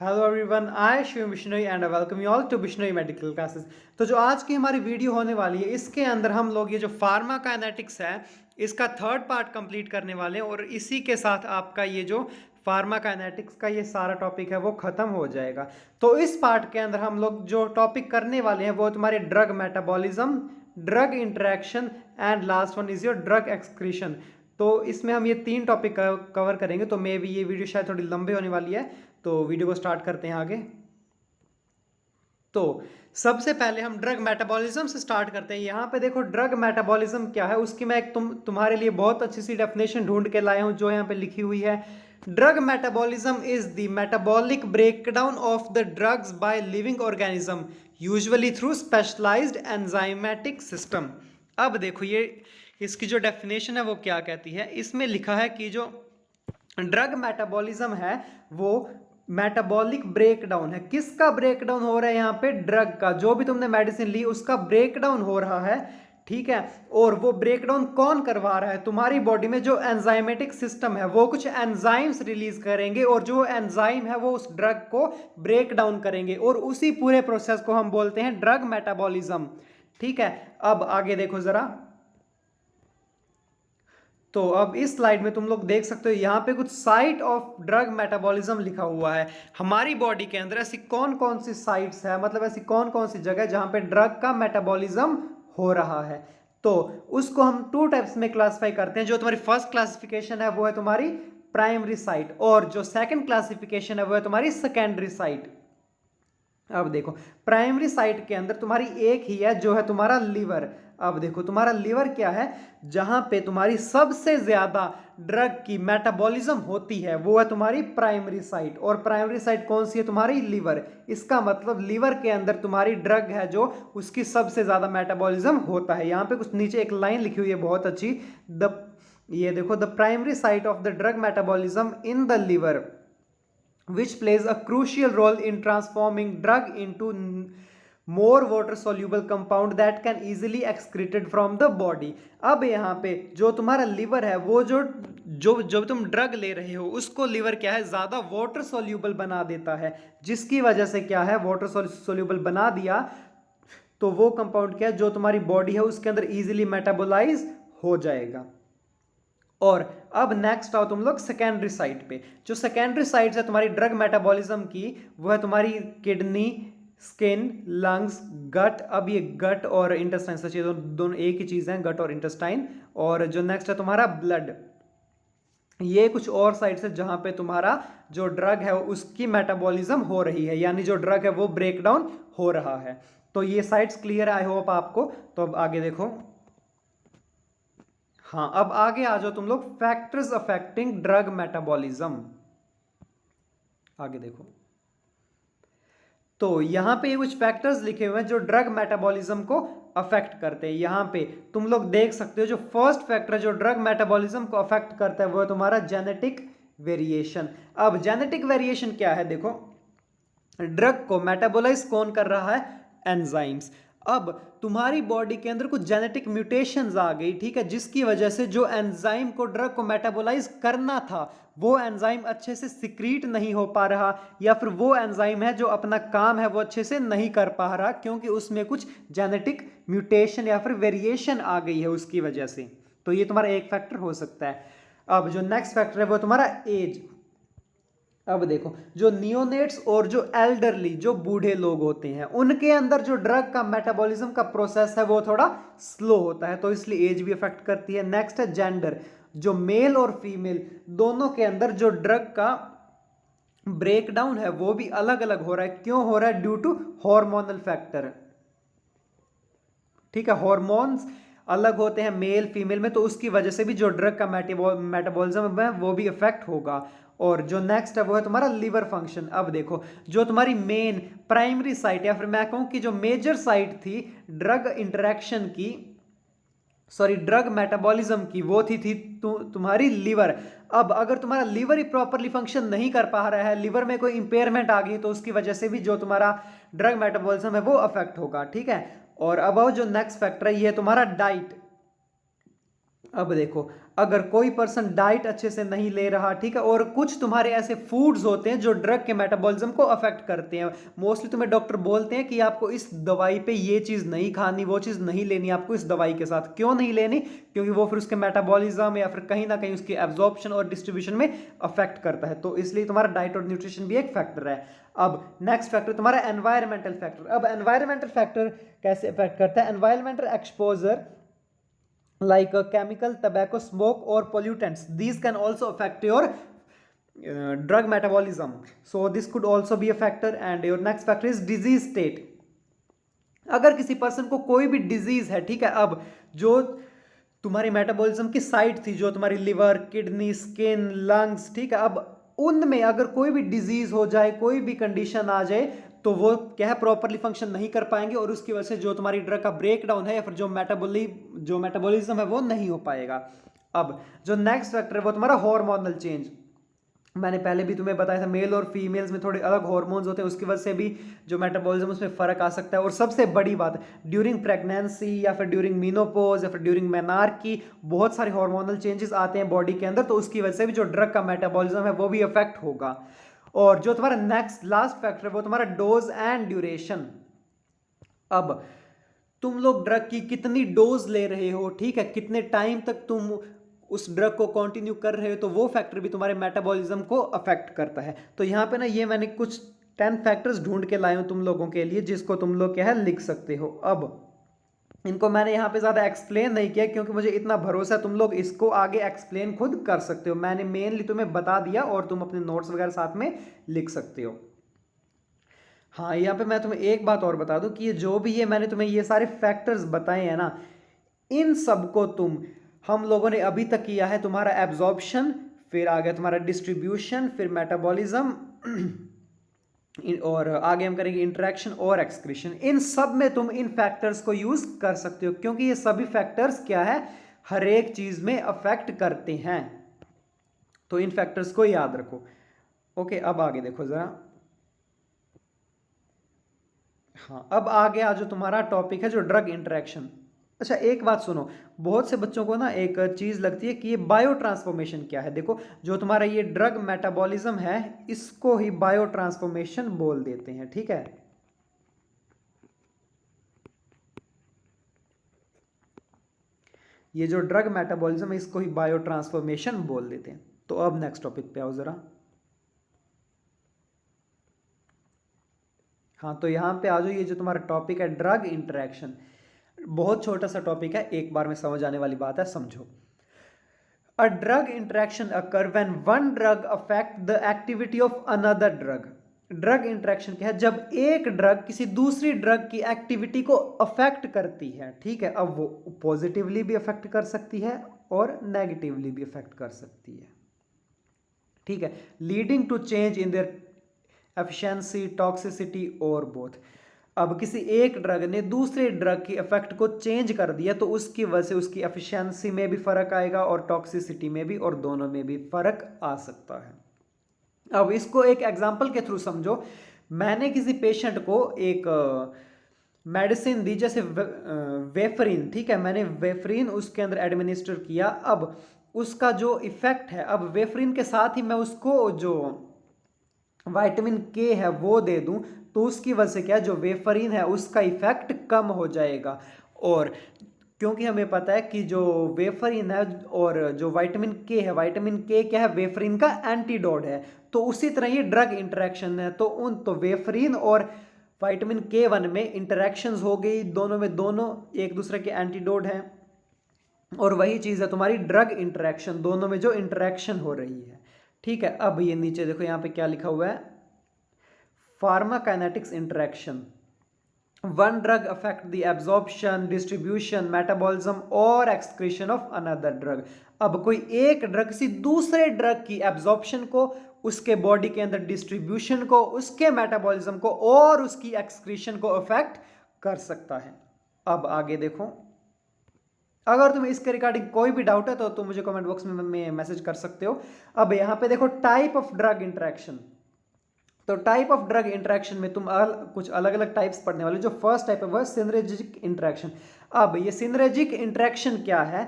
Hello everyone, I Shiv Bishnoi and welcome you all to Bishnoi medical classes. तो जो आज की हमारी वीडियो होने वाली है, इसके अंदर हम लोग ये जो फार्माकाइनेटिक्स है इसका थर्ड पार्ट कंप्लीट करने वाले हैं और इसी के साथ आपका ये जो फार्माकाइनेटिक्स का ये सारा टॉपिक है वो खत्म हो जाएगा। तो इस पार्ट के अंदर हम लोग जो टॉपिक करने वाले हैं वो तुम्हारे drug metabolism, drug interaction and last one is your drug excretion. तो इसमें हम ये तीन टॉपिक कवर करेंगे। तो मे भी ये वीडियो शायद थोड़ी लंबी होने वाली है, तो वीडियो को स्टार्ट करते हैं आगे। तो सबसे पहले हम ड्रग मेटाबॉलिज्म से स्टार्ट करते हैं। यहाँ पे देखो ड्रग मेटाबॉलिज्म क्या है, उसकी मैं एक तुम्हारे लिए बहुत अच्छी सी डेफिनेशन ढूंढ के लाया हूँ जो यहाँ पे लिखी हुई है। Drug metabolism is the metabolic breakdown of the drugs by living organism usually through specialised enzymatic system. अब देखो ये इसकी जो डेफिनेशन है वो क्या कहती है। इसमें लिखा है कि जो ड्रग मेटाबॉलिज्म है वो मेटाबॉलिक ब्रेकडाउन है। किसका ब्रेकडाउन हो रहा है यहाँ पे? ड्रग का। जो भी तुमने मेडिसिन ली उसका ब्रेकडाउन हो रहा है, ठीक है। और वो ब्रेकडाउन कौन करवा रहा है? तुम्हारी बॉडी में जो एंजाइमेटिक सिस्टम है वो कुछ एंजाइम्स रिलीज करेंगे और जो एंजाइम है वो उस ड्रग को ब्रेक डाउन करेंगे और उसी पूरे प्रोसेस को हम बोलते हैं ड्रग मेटाबॉलिज्म, ठीक है। अब आगे देखो जरा। तो अब इस स्लाइड में तुम लोग देख सकते हो यहाँ पे कुछ साइट ऑफ ड्रग मेटाबॉलिज्म लिखा हुआ है। हमारी बॉडी के अंदर ऐसी कौन कौन सी साइट्स है, मतलब ऐसी कौन कौन सी जगह जहाँ पे ड्रग का मेटाबॉलिज्म हो रहा है। तो उसको हम टू टाइप्स में क्लासिफाई करते हैं। जो तुम्हारी फर्स्ट क्लासिफिकेशन है वो है तुम्हारी प्राइमरी साइट और जो सेकंड क्लासिफिकेशन है वो है तुम्हारी सेकेंडरी साइट। अब देखो प्राइमरी साइट के अंदर तुम्हारी एक ही है जो है तुम्हारा लीवर। अब देखो तुम्हारा लीवर क्या है, जहां पे तुम्हारी सबसे ज्यादा ड्रग की मेटाबॉलिज्म होती है वो है तुम्हारी प्राइमरी साइट। और प्राइमरी साइट कौन सी है? तुम्हारी लीवर। इसका मतलब लीवर के अंदर तुम्हारी ड्रग है जो उसकी सबसे ज्यादा मेटाबॉलिज्म होता है। यहाँ पे कुछ नीचे एक लाइन लिखी हुई है बहुत अच्छी, ये देखो, the primary site of the drug metabolism in the liver which plays a crucial role in transforming drug into more water soluble compound that can easily excreted from the body। अब यहाँ पे जो तुम्हारा लीवर है वो जो जो जो तुम ड्रग ले रहे हो उसको लीवर क्या है, ज्यादा वाटर सोल्यूबल बना देता है, जिसकी वजह से क्या है, वाटर सोल्यूबल बना दिया तो वो कंपाउंड क्या है जो तुम्हारी बॉडी है उसके अंदर इजीली मेटाबोलाइज हो जाएगा। और अब नेक्स्ट आओ तुम लोग सेकेंडरी साइट पे। जो सेकेंडरी साइट है तुम्हारी ड्रग मेटाबॉलिज्म की वो है तुम्हारी किडनी, स्किन, लंग्स, गट। अब ये गट और इंटेस्टाइन सच दोनों एक ही चीज है, गट और इंटेस्टाइन। और जो नेक्स्ट है तुम्हारा ब्लड। ये कुछ और साइट्स है जहां पे तुम्हारा जो ड्रग है उसकी मेटाबॉलिज्म हो रही है, यानी जो ड्रग है वो ब्रेक डाउन हो रहा है। तो ये साइट्स क्लियर है आई होप आपको। तो अब आगे देखो। हाँ, अब आगे आ जाओ तुम लोग, फैक्टर्स अफेक्टिंग ड्रग मेटाबॉलिज्म। आगे देखो। तो यहां पे कुछ फैक्टर्स लिखे हुए हैं जो ड्रग मेटाबॉलिज्म को अफेक्ट करते हैं। यहां पे तुम लोग देख सकते हो जो फर्स्ट फैक्टर जो ड्रग मेटाबॉलिज्म को अफेक्ट करता है वो है तुम्हारा जेनेटिक वेरिएशन। अब जेनेटिक वेरिएशन क्या है? देखो, ड्रग को मेटाबोलाइज कौन कर रहा है? एंजाइम्स। अब तुम्हारी बॉडी के अंदर कुछ जेनेटिक म्यूटेशंस आ गई, ठीक है, जिसकी वजह से जो एंजाइम को ड्रग को मेटाबोलाइज करना था वो एंजाइम अच्छे से सिक्रीट नहीं हो पा रहा, या फिर वो एंजाइम है जो अपना काम है वो अच्छे से नहीं कर पा रहा क्योंकि उसमें कुछ जेनेटिक म्यूटेशन या फिर वेरिएशन आ गई है उसकी वजह से। तो ये तुम्हारा एक फैक्टर हो सकता है। अब जो नेक्स्ट फैक्टर है वो तुम्हारा एज। अब देखो, जो नियोनेट्स और जो एल्डरली, जो बूढ़े लोग होते हैं, उनके अंदर जो ड्रग का मेटाबॉलिज्म का प्रोसेस है वो थोड़ा स्लो होता है, तो इसलिए एज भी अफेक्ट करती है। नेक्स्ट है जेंडर। जो मेल और फीमेल दोनों के अंदर जो ड्रग का ब्रेकडाउन है वो भी अलग अलग हो रहा है। क्यों हो रहा है? ड्यू टू हार्मोनल फैक्टर, ठीक है। हॉर्मोन्स अलग होते हैं मेल फीमेल में, तो उसकी वजह से भी जो ड्रग का मेटाबॉलिज्म है वो भी इफेक्ट होगा। और जो नेक्स्ट है वो है तुम्हारा लीवर फंक्शन। अब देखो, जो तुम्हारी मेन प्राइमरी साइट या फिर मैं कहूं कि जो मेजर साइट थी ड्रग इंटरेक्शन की, सॉरी ड्रग मेटाबॉलिज्म की, वो थी तुम्हारी लीवर। अब अगर तुम्हारा लीवर ही प्रॉपरली फंक्शन नहीं कर पा रहा है, लीवर में कोई इंपेयरमेंट आ गई, तो उसकी वजह से भी जो तुम्हारा ड्रग मेटाबॉलिज्म है वो अफेक्ट होगा, ठीक है। और अब आओ जो नेक्स्ट फैक्टर है ये है तुम्हारा डाइट। अब देखो, अगर कोई पर्सन डाइट अच्छे से नहीं ले रहा, ठीक है, और कुछ तुम्हारे ऐसे फूड्स होते हैं जो ड्रग के मेटाबॉलिज्म को अफेक्ट करते हैं। मोस्टली तुम्हें डॉक्टर बोलते हैं कि आपको इस दवाई पे ये चीज़ नहीं खानी, वो चीज़ नहीं लेनी आपको इस दवाई के साथ। क्यों नहीं लेनी? क्योंकि वो फिर उसके मेटाबॉलिज्म या फिर कहीं ना कहीं उसकी एब्जॉर्प्शन और डिस्ट्रीब्यूशन में अफेक्ट करता है। तो इसलिए तुम्हारा डाइट और न्यूट्रिशन भी एक फैक्टर है। अब नेक्स्ट फैक्टर तुम्हारा एनवायरमेंटल फैक्टर। अब एनवायरमेंटल फैक्टर कैसे अफेक्ट करता है? Environmental exposure like chemical, tobacco smoke or pollutants, these can also affect your drug metabolism, so this could also be a factor. And your next factor is disease state. अगर किसी person को कोई भी disease है, ठीक है, अब जो तुम्हारी मेटाबॉलिज्म की साइट थी, जो तुम्हारी लिवर, किडनी, स्किन, लंग्स, ठीक है, अब उनमें अगर कोई भी डिजीज हो जाए, कोई भी कंडीशन आ जाए, तो वो क्या है, प्रॉपरली फंक्शन नहीं कर पाएंगे और उसकी वजह से जो तुम्हारी ड्रग का ब्रेक डाउन है या फिर जो मेटाबॉलिज्म है वो नहीं हो पाएगा। अब जो नेक्स्ट फैक्टर है वो तुम्हारा हार्मोनल चेंज। मैंने पहले भी तुम्हें बताया था, मेल और फीमेल्स में थोड़े अलग हार्मोन्स होते हैं, उसकी वजह से भी जो मेटाबॉलिज्म उसमें फर्क आ सकता है। और सबसे बड़ी बात, ड्यूरिंग प्रेगनेंसी या फिर ड्यूरिंग मीनोपोज या फिर ड्यूरिंग मेनार्की बहुत सारे हार्मोनल चेंजेस आते हैं बॉडी के अंदर, तो उसकी वजह से भी जो ड्रग का मेटाबॉलिज्म है वो भी अफेक्ट होगा। और जो तुम्हारा नेक्स्ट लास्ट फैक्टर है वो तुम्हारा डोज एंड ड्यूरेशन। अब तुम लोग ड्रग की कितनी डोज ले रहे हो, ठीक है, कितने टाइम तक तुम उस ड्रग को कंटिन्यू कर रहे हो, तो वो फैक्टर भी तुम्हारे मेटाबॉलिज्म को अफेक्ट करता है। तो यहाँ पे ना ये मैंने कुछ 10 फैक्टर्स ढूंढ के लाए हूं तुम लोगों के लिए, जिसको तुम लोग क्या है लिख सकते हो। अब इनको मैंने यहाँ पे ज़्यादा एक्सप्लेन नहीं किया क्योंकि मुझे इतना भरोसा है तुम लोग इसको आगे एक्सप्लेन खुद कर सकते हो। मैंने मेनली तुम्हें बता दिया और तुम अपने नोट्स वगैरह साथ में लिख सकते हो। हाँ, यहाँ पे मैं तुम्हें एक बात और बता दूं कि ये जो भी है मैंने तुम्हें ये सारे फैक्टर्स बताए हैं ना, इन सबको हम लोगों ने अभी तक किया है तुम्हारा एब्जॉर्प्शन, फिर आ गया तुम्हारा डिस्ट्रीब्यूशन, फिर मेटाबॉलिज्म, और आगे हम करेंगे इंटरेक्शन और एक्सक्रीशन। इन सब में तुम इन फैक्टर्स को यूज कर सकते हो क्योंकि ये सभी फैक्टर्स क्या है, हर एक चीज में अफेक्ट करते हैं। तो इन फैक्टर्स को याद रखो। ओके, अब आगे देखो जरा। हाँ, अब आगे आ जो तुम्हारा टॉपिक है जो ड्रग इंटरेक्शन। अच्छा, एक बात सुनो, बहुत से बच्चों को ना एक चीज लगती है कि ये बायो ट्रांसफॉर्मेशन क्या है। देखो, जो तुम्हारा ये ड्रग मेटाबॉलिज्म है इसको ही बायो ट्रांसफॉर्मेशन बोल देते हैं, ठीक है। ये जो ड्रग मेटाबॉलिज्म है इसको ही बायो ट्रांसफॉर्मेशन बोल देते हैं। तो अब नेक्स्ट टॉपिक पे आओ जरा। हाँ, तो यहां पे आ जाओ। ये जो तुम्हारा टॉपिक है ड्रग इंटरेक्शन, बहुत छोटा सा टॉपिक है, एक बार में समझ आने वाली बात है, समझो। A drug interaction occur when one drug affect the activity of another drug. Drug interaction क्या है? जब एक ड्रग किसी दूसरी ड्रग की एक्टिविटी को अफेक्ट करती है, ठीक है। अब वो पॉजिटिवली भी अफेक्ट कर सकती है और नेगेटिवली भी अफेक्ट कर सकती है, ठीक है, leading to change in their efficiency, toxicity और बोथ। अब किसी एक ड्रग ने दूसरे ड्रग की इफेक्ट को चेंज कर दिया तो उसकी वजह से उसकी एफिशिएंसी में भी फर्क आएगा और टॉक्सिसिटी में भी, और दोनों में भी फर्क आ सकता है। अब इसको एक एग्जांपल के थ्रू समझो। मैंने किसी पेशेंट को एक मेडिसिन दी, जैसे वेफरिन, ठीक है, मैंने वेफरिन उसके अंदर एडमिनिस्टर किया। अब उसका जो इफेक्ट है, अब वेफरिन के साथ ही मैं उसको जो विटामिन के है वो दे दूं तो उसकी वजह से क्या, जो वेफरिन है उसका इफेक्ट कम हो जाएगा। और क्योंकि हमें पता है कि जो वेफरिन है और जो विटामिन के है, विटामिन के क्या है, वेफरिन का एंटीडोट है। तो उसी तरह ये ड्रग इंटरेक्शन है, तो वेफरिन और विटामिन के वन में इंटरेक्शंस हो गई, दोनों में दोनों एक दूसरे के एंटीडोट हैं। और वही चीज़ है तुम्हारी ड्रग इंटरेक्शन, दोनों में जो इंटरेक्शन हो रही है, ठीक है। अब ये नीचे देखो, यहाँ पे क्या लिखा हुआ है, pharmacokinetics interaction. One drug affect the absorption, distribution, metabolism और एक्सक्रीशन ऑफ अनदर ड्रग। अब कोई एक ड्रग किसी दूसरे ड्रग की एब्जॉर्प्शन को, उसके बॉडी के अंदर डिस्ट्रीब्यूशन को, उसके मेटाबॉलिज्म को और उसकी एक्सक्रीशन को अफेक्ट कर सकता है। अब आगे देखो, अगर तुम्हें इसके रिगार्डिंग कोई भी डाउट है तो तुम मुझे कमेंट बॉक्स में मैसेज कर सकते हो। अब यहाँ पे देखो टाइप ऑफ ड्रग इंटरेक्शन। तो टाइप ऑफ ड्रग इंटरेक्शन में तुम कुछ अलग अलग टाइप्स पढ़ने वाले। जो फर्स्ट टाइप है वह सिनर्जिक इंटरेक्शन। अब ये सिनर्जिक इंटरेक्शन क्या है?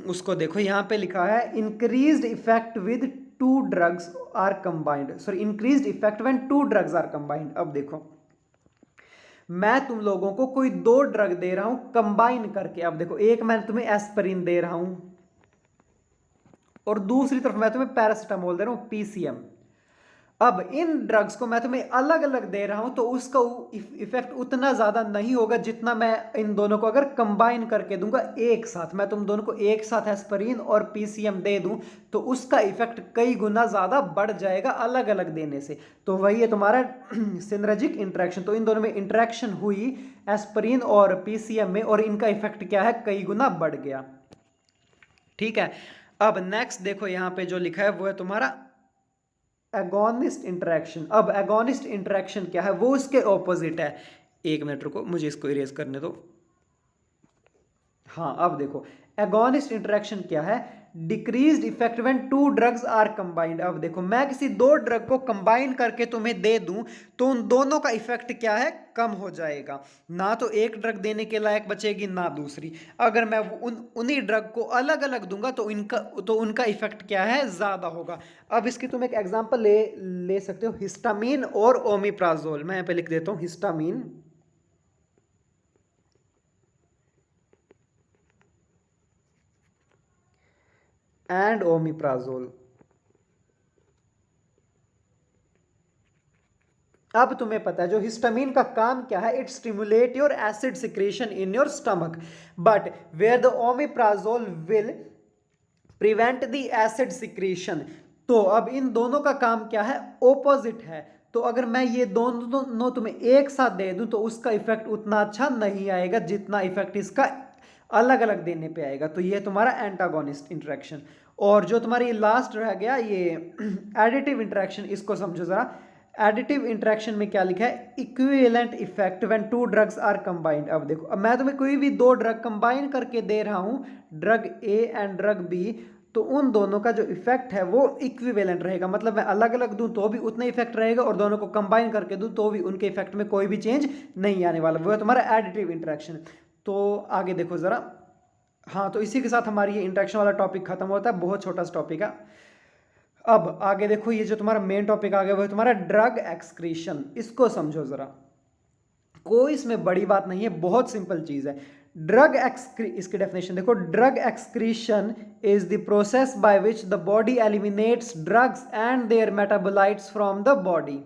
उसको देखो, यहाँ पे लिखा है increased effect with two drugs are combined, sorry increased effect when two drugs are combined. अब देखो, मैं तुम लोगों को कोई दो ड्रग दे रहा हूं कंबाइन करके। अब देखो, एक मैं तुम्हें एस्पिरिन दे रहा हूं और दूसरी तरफ मैं तुम्हें पैरासिटामोल दे रहा हूं, पीसीएम। अब इन ड्रग्स को मैं तुम्हें अलग अलग दे रहा हूं तो उसका इफेक्ट उतना ज्यादा नहीं होगा जितना मैं इन दोनों को अगर कंबाइन करके दूंगा एक साथ। मैं तुम दोनों को एक साथ एस्पिरिन और पीसीएम दे दूं तो उसका इफेक्ट कई गुना ज्यादा बढ़ जाएगा अलग अलग देने से। तो वही है तुम्हारा सिनर्जिक इंटरेक्शन। तो इन दोनों में इंटरेक्शन हुई एस्पिरिन और पीसीएम में और इनका इफेक्ट क्या है, कई गुना बढ़ गया। ठीक है, अब नेक्स्ट देखो यहाँ पे जो लिखा है वो है तुम्हारा एगोनिस्ट इंटरेक्शन। अब एगोनिस्ट इंटरेक्शन क्या है, वो उसके ऑपोजिट है। एक मिनट रुको, मुझे इसको इरेज करने दो। हाँ, अब देखो एगोनिस्ट इंटरेक्शन क्या है, decreased effect when two drugs are combined. अब देखो, मैं किसी दो ड्रग को कंबाइन करके तुम्हें दे दूं तो उन दोनों का इफेक्ट क्या है, कम हो जाएगा। ना तो एक ड्रग देने के लायक बचेगी ना दूसरी। अगर मैं उन्हीं ड्रग को अलग अलग दूंगा तो उनका इफेक्ट क्या है, ज्यादा होगा। अब इसकी तुम एक एग्जांपल ले सकते हो, हिस्टामिन और ओमिप्राजोल। मैं यहाँ पे लिख देता हूँ हिस्टामिन एंड ओमिप्राजोल। अब तुम्हें पता है जो हिस्टामिन का काम क्या है, it stimulate your acid secretion in your stomach, but where the omeprazole will prevent the acid secretion. तो अब इन दोनों का काम क्या है, ओपोजिट है। तो अगर मैं ये दोनों तुम्हें एक साथ दे दूं तो उसका इफेक्ट उतना अच्छा नहीं आएगा जितना इफेक्ट इसका अलग अलग देने पे आएगा। तो ये तुम्हारा एंटागोनिस्ट इंटरेक्शन। और जो तुम्हारी लास्ट रह गया ये एडिटिव इंटरेक्शन, इसको समझो जरा। एडिटिव इंटरेक्शन में क्या लिखा है, equivalent effect when two drugs are combined. अब देखो, अब मैं तुम्हें कोई भी दो ड्रग कंबाइन करके दे रहा हूं, drug A and drug B, तो उन दोनों का जो इफेक्ट है वो इक्विवेलेंट रहेगा। मतलब मैं अलग अलग दूं तो भी उतना इफेक्ट रहेगा और दोनों को कंबाइन करके दूं तो भी उनके इफेक्ट में कोई भी चेंज नहीं आने वाला। वो है तुम्हारा एडिटिव इंटरेक्शन। तो आगे देखो जरा। हाँ, तो इसी के साथ हमारी ये इंटरेक्शन वाला टॉपिक खत्म होता है। बहुत छोटा सा टॉपिक है। अब आगे देखो, ये जो तुम्हारा मेन टॉपिक आ गया वो है तुम्हारा ड्रग एक्सक्रीशन। इसको समझो जरा, कोई इसमें बड़ी बात नहीं है, बहुत सिंपल चीज है। इसकी डेफिनेशन देखो, drug excretion is the process by which the body eliminates drugs and their metabolites from the body.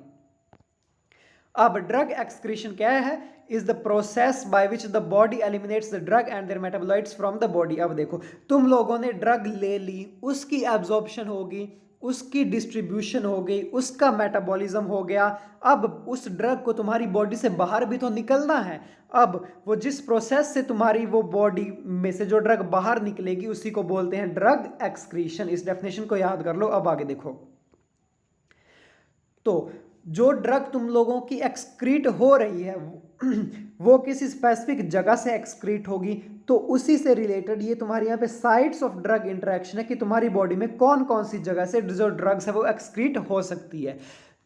अब ड्रग एक्सक्रीशन क्या है, is the process by which the body eliminates the drug and their metabolites from the body. अब देखो, तुम लोगों ने drug ले ली, उसकी एब्जॉर्प्शन होगी, उसकी डिस्ट्रीब्यूशन हो गई, उसका मेटाबॉलिज्म हो गया। अब उस ड्रग को तुम्हारी बॉडी से बाहर भी तो निकलना है। अब वो जिस प्रोसेस से तुम्हारी वो बॉडी में से जो ड्रग बाहर निकलेगी उसी को बोलते हैं ड्रग एक्सक्रीशन। इस डेफिनेशन को याद कर लो। अब आगे देखो, तो जो ड्रग तुम लोगों की एक्सक्रीट हो रही है वो किसी स्पेसिफिक जगह से एक्सक्रीट होगी। तो उसी से रिलेटेड ये तुम्हारे यहाँ पे साइट्स ऑफ ड्रग इंटरेक्शन है कि तुम्हारी बॉडी में कौन कौन सी जगह से जो ड्रग्स है वो एक्सक्रीट हो सकती है।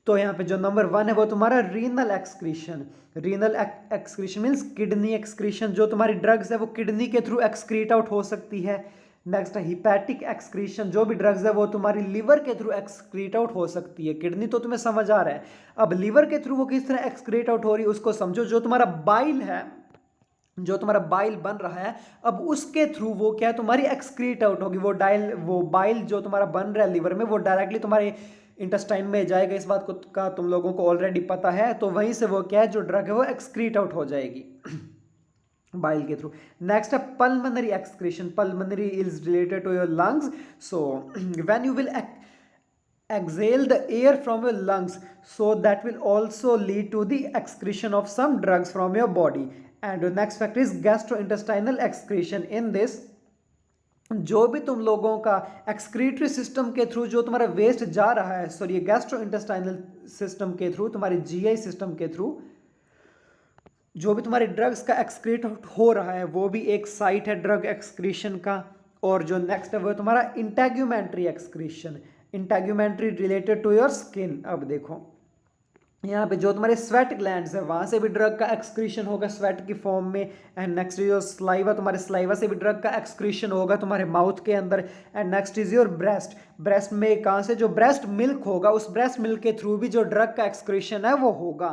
तो यहाँ पे जो नंबर 1 है वो तुम्हारा renal excretion. Renal excretion means kidney excretion. जो तुम्हारी ड्रग्स है वो किडनी के थ्रू एक्सक्रीट आउट हो सकती है। नेक्स्ट है हिपैटिक एक्सक्रीशन। जो भी ड्रग्स है वो तुम्हारी लिवर के थ्रू एक्सक्रीट आउट हो सकती है। किडनी तो तुम्हें समझ आ रहा है, अब लिवर के थ्रू वो किस तरह एक्सक्रीट आउट हो रही है उसको समझो। जो तुम्हारा बाइल है, जो तुम्हारा बाइल बन रहा है, अब उसके थ्रू वो क्या है तुम्हारी एक्सक्रीट आउट होगी। वो बाइल जो तुम्हारा बन रहा है लिवर में वो डायरेक्टली तुम्हारे इंटेस्टाइन में जाएगा। इस बात को का तुम लोगों को ऑलरेडी पता है। तो वहीं से वो क्या है जो ड्रग है वो एक्सक्रीट आउट हो जाएगी बाइल के थ्रू। नेक्स्ट है pulmonary excretion. Pulmonary is related to your lungs. So when you will exhale the air from your lungs, so that will also lead to the excretion of some drugs from your body. And the next factor is gastrointestinal excretion. In this, जो भी तुम लोगों का excretory system के through जो तुम्हारा waste जा रहा है, सॉरी गैस्ट्रोइंटेस्टाइनल सिस्टम के थ्रू, तुम्हारे जीआई सिस्टम के थ्रू जो भी तुम्हारे ड्रग्स का एक्सक्रीट हो रहा है वो भी एक साइट है ड्रग एक्सक्रीशन का। और जो नेक्स्ट है वो है तुम्हारा integumentary excretion. Integumentary related to your skin. अब देखो, यहाँ पे जो तुम्हारे स्वेट ग्लैंड्स है वहाँ से भी ड्रग का एक्सक्रीशन होगा स्वेट की फॉर्म में। एंड नेक्स्ट जो स्लाइवा, तुम्हारे स्लाइवा से भी ड्रग का एक्सक्रीशन होगा तुम्हारे माउथ के अंदर। And next is your breast, breast में कहाँ से जो ब्रेस्ट मिल्क होगा उस ब्रेस्ट मिल्क के थ्रू भी जो ड्रग का एक्सक्रीशन है वो होगा,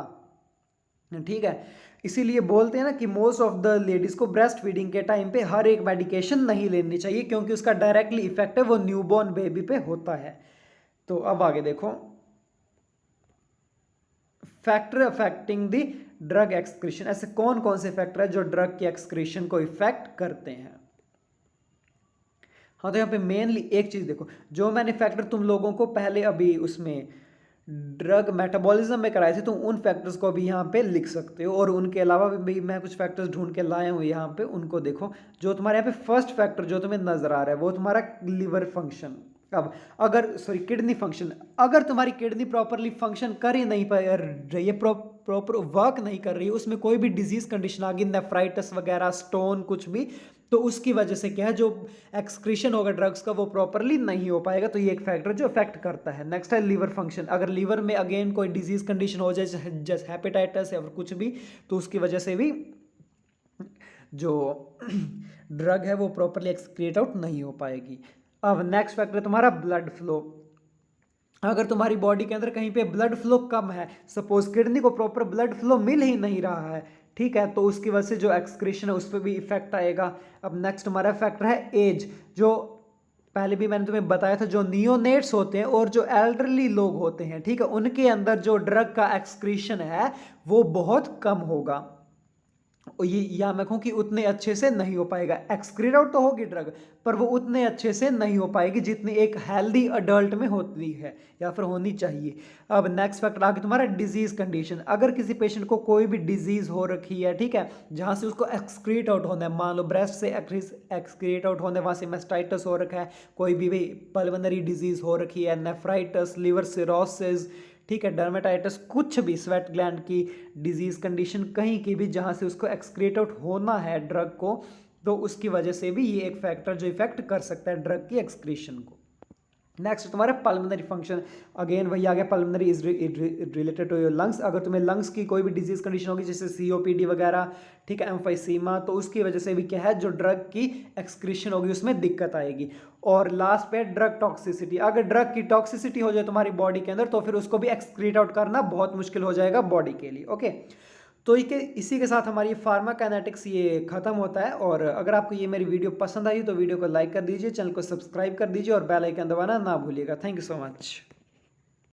ठीक है। इसीलिए बोलते हैं ना कि मोस्ट ऑफ द लेडीज को ब्रेस्ट फीडिंग के टाइम पे हर एक मेडिकेशन नहीं लेनी चाहिए, क्योंकि उसका डायरेक्टली इफेक्ट है वो न्यूबॉर्न बेबी पे होता है। तो अब आगे देखो, factor affecting the drug excretion, ऐसे कौन कौन से फैक्टर है जो ड्रग के एक्सक्रीशन को इफेक्ट करते हैं। हाँ, तो यहाँ पे मेनली एक चीज देखो, जो मैंने फैक्टर तुम लोगों को पहले अभी उसमें ड्रग मेटाबॉलिज्म में कराए थे, तो उन फैक्टर्स को भी यहाँ पे लिख सकते हो। और उनके अलावा भी मैं कुछ फैक्टर्स ढूंढ के लाया हूँ यहाँ पे, उनको देखो। जो तुम्हारे यहाँ पे फर्स्ट फैक्टर जो तुम्हें नजर आ रहा है वो तुम्हारा लिवर फंक्शन। अब अगर सॉरी किडनी फंक्शन, अगर तुम्हारी किडनी प्रॉपरली फंक्शन कर ही नहीं पा रही है, प्रॉपर वर्क नहीं कर रही है, उसमें कोई भी डिजीज कंडीशन आ गई, नेफ्राइटिस वगैरह, स्टोन, कुछ भी, तो उसकी वजह से क्या है, जो एक्सक्रीशन होगा ड्रग्स का वो प्रॉपरली नहीं हो पाएगा। तो ये एक फैक्टर जो इफेक्ट करता है। नेक्स्ट है लीवर फंक्शन, अगर लीवर में अगेन कोई डिजीज कंडीशन हो जाए जैसे हेपेटाइटिस या कुछ भी, तो उसकी वजह से भी जो ड्रग है वो प्रॉपरली एक्सक्रीट आउट नहीं हो पाएगी। अब नेक्स्ट फैक्टर है तुम्हारा ब्लड फ्लो। अगर तुम्हारी बॉडी के अंदर कहीं पे ब्लड फ्लो कम है, सपोज किडनी को प्रॉपर ब्लड फ्लो मिल ही नहीं रहा है, ठीक है, तो उसकी वजह से जो एक्सक्रीशन है उस पर भी इफेक्ट आएगा। अब नेक्स्ट हमारा फैक्टर है एज, जो पहले भी मैंने तुम्हें बताया था, जो नियोनेट्स होते हैं और जो एल्डरली लोग होते हैं, ठीक है, उनके अंदर जो ड्रग का एक्सक्रीशन है वो बहुत कम होगा। और ये या मैं कहूँ कि उतने अच्छे से नहीं हो पाएगा। एक्सक्रीट आउट तो होगी ड्रग, पर वो उतने अच्छे से नहीं हो पाएगी जितनी एक हेल्दी अडल्ट में होती है या फिर होनी चाहिए। अब नेक्स्ट फैक्टर आगे तुम्हारा डिजीज कंडीशन। अगर किसी पेशेंट को कोई भी डिजीज हो रखी है, ठीक है, जहाँ से उसको एक्सक्रीट आउट होना है, मान लो ब्रेस्ट से एक्सक्रीट आउट होना है, वहाँ से मेस्टाइटिस हो रखा है, कोई भी पल्मोनरी डिजीज हो रखी है, नेफ्राइटिस, लिवर सिरोसिस, ठीक है, डर्मेटाइटिस, कुछ भी स्वेट ग्लैंड की डिजीज कंडीशन कहीं की भी जहां से उसको एक्सक्रीट आउट होना है ड्रग को, तो उसकी वजह से भी ये एक फैक्टर जो इफेक्ट कर सकता है ड्रग की एक्सक्रीशन को। नेक्स्ट तुम्हारा पल्मोनरी फंक्शन, अगेन वही आ गया, pulmonary is related to your lungs. अगर तुम्हें लंग्स की कोई भी डिजीज कंडीशन होगी जैसे सीओपीडी वगैरह, ठीक है, एम्फाइसीमा, तो उसकी वजह से भी क्या है, जो ड्रग की एक्सक्रीशन होगी उसमें दिक्कत आएगी। और लास्ट पे ड्रग टॉक्सिसिटी, अगर ड्रग की टॉक्सिसिटी हो जाए तुम्हारी बॉडी के अंदर तो फिर उसको भी एक्सक्रीट आउट करना बहुत मुश्किल हो जाएगा बॉडी के लिए। ओके, तो इसी के साथ हमारी फार्माकाइनेटिक्स ये खत्म होता है। और अगर आपको ये मेरी वीडियो पसंद आई तो वीडियो को लाइक कर दीजिए, चैनल को सब्सक्राइब कर दीजिए और बेल आइकन दबाना ना भूलिएगा। Thank you so much.